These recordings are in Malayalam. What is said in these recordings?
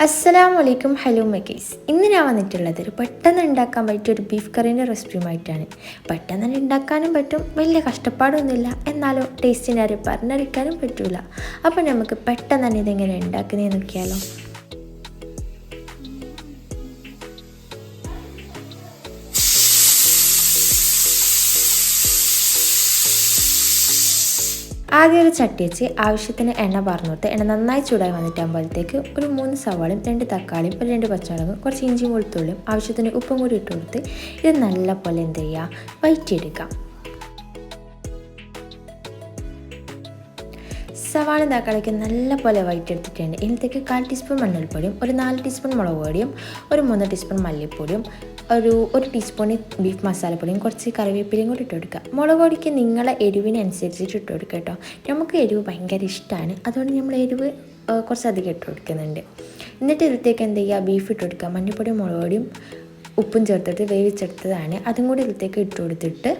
അസ്സലാമലൈക്കും. ഹലോ മക്കേസ്. ഇന്ന് ഞാൻ വന്നിട്ടുള്ളത് പെട്ടെന്ന് ഉണ്ടാക്കാൻ പറ്റിയ ഒരു ബീഫ് കറീൻ്റെ റെസിപ്പിയുമായിട്ടാണ്. പെട്ടെന്ന് തന്നെ ഉണ്ടാക്കാനും പറ്റും, വലിയ കഷ്ടപ്പാടൊന്നുമില്ല, എന്നാലോ ടേസ്റ്റിനെ ആരും പറഞ്ഞറിയിക്കാനും പറ്റില്ല. അപ്പോൾ നമുക്ക് പെട്ടെന്ന് തന്നെ ഇതെങ്ങനെ ഉണ്ടാക്കുന്നതെന്ന് നോക്കിയാലോ. ആദ്യം ഒരു ചട്ടി വെച്ച് ആവശ്യത്തിന് എണ്ണ പറഞ്ഞു കൊടുത്ത് എണ്ണ നന്നായി ചൂടായി വന്നിട്ടാകുമ്പോഴത്തേക്ക് ഒരു 3 സവാളയും 2 തക്കാളിയും ഒരു 2 പച്ചമുളകും കുറച്ച് ഇഞ്ചിയും വെളുത്തുള്ളിയും ആവശ്യത്തിന് ഉപ്പും കൂടി ഇട്ട് കൊടുത്ത് ഇത് നല്ല പോലെ എന്ത് ചെയ്യുക, വഴറ്റിയെടുക്കാം. സവാള തക്കാളിക്ക് നല്ല പോലെ വഴറ്റിയെടുത്തിട്ടുണ്ട്. ഇതിലേക്ക് 1/4 ടീസ്പൂൺ മഞ്ഞൾപ്പൊടിയും ഒരു 4 ടീസ്പൂൺ മുളക് പൊടിയും ഒരു 3 ടീസ്പൂൺ മല്ലിപ്പൊടിയും ഒരു ടീസ്പൂൺ ബീഫ് മസാലപ്പൊടിയും കുറച്ച് കറിവേപ്പിലയും കൂടി ഇട്ട് കൊടുക്കുക. മുളക് പൊടിക്ക് നിങ്ങളെ എരിവിനനുസരിച്ചിട്ട് ഇട്ട് കൊടുക്കുക കേട്ടോ. നമുക്ക് എരിവ് ഭയങ്കര ഇഷ്ടമാണ്, അതുകൊണ്ട് നമ്മൾ എരിവ് കുറച്ചധികം ഇട്ട് കൊടുക്കുന്നുണ്ട്. എന്നിട്ട് ഇതിലേക്ക് എന്ത് ചെയ്യുക, ബീഫ് ഇട്ട് കൊടുക്കുക. മഞ്ഞൾപ്പൊടിയും മുളക് പൊടിയും ഉപ്പും ചേർത്തിട്ട് വേവിച്ചെടുത്തതാണ്, അതും കൂടി ഇതിലേക്ക് ഇട്ട് കൊടുത്തിട്ട്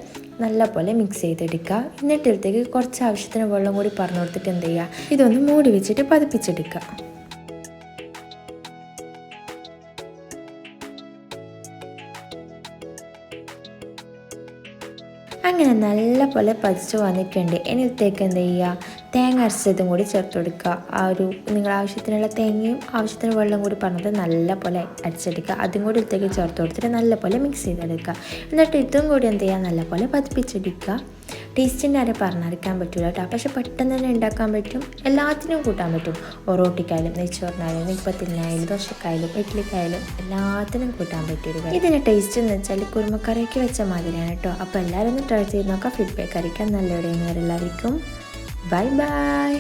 നല്ല പോലെ മിക്സ് ചെയ്തെടുക്കുക. എന്നിട്ട് ഇതിലേക്ക് കുറച്ച് ആവശ്യത്തിന് വെള്ളം കൂടി പറഞ്ഞു കൊടുത്തിട്ട് എന്ത് ചെയ്യുക, ഇതൊന്ന് മൂടി വെച്ചിട്ട് പതിപ്പിച്ചെടുക്കുക. അങ്ങനെ നല്ല പോലെ പതിച്ച് വന്നിട്ടുണ്ട്. ഇതിലേക്ക് എന്ത് ചെയ്യുക, തേങ്ങ അരച്ചതും കൂടി ചേർത്ത് കൊടുക്കുക. നിങ്ങൾ ആവശ്യത്തിനുള്ള തേങ്ങയും ആവശ്യത്തിന് വെള്ളം കൂടി പറഞ്ഞിട്ട് നല്ല പോലെ അരച്ചെടുക്കുക. അതും കൂടി ഇതിലേക്ക് ചേർത്ത് കൊടുത്തിട്ട് നല്ല പോലെ മിക്സ് ചെയ്തെടുക്കുക. എന്നിട്ട് ഇതും കൂടി എന്ത് ചെയ്യുക, നല്ല പോലെ പതിപ്പിച്ചെടുക്കുക. ടേസ്റ്റിൻ്റെ ആരെ പറഞ്ഞറിയിക്കാൻ പറ്റില്ല കേട്ടോ, പക്ഷെ പെട്ടെന്ന് തന്നെ ഉണ്ടാക്കാൻ പറ്റും, എല്ലാത്തിനും കൂട്ടാൻ പറ്റും. ഒറോട്ടിക്കായാലും നെയ്ച്ചോറിനായാലും നെയ്പ്പത്തിനായാലും ദോശക്കായാലും ഇഡ്ഡലിക്കായാലും എല്ലാത്തിനും കൂട്ടാൻ പറ്റിയൊരു ഇതിൻ്റെ ടേസ്റ്റ് എന്ന് വെച്ചാൽ കുറുമക്കറിയൊക്കെ വെച്ച മാതിരിയാണ് കേട്ടോ. അപ്പോൾ എല്ലാവരും ഒന്ന് ട്രൈ ചെയ്ത് നോക്കാം. ഫീഡ്ബാക്ക് അറിയിക്കാൻ നല്ലവരെ എല്ലാവർക്കും ബൈ ബൈ.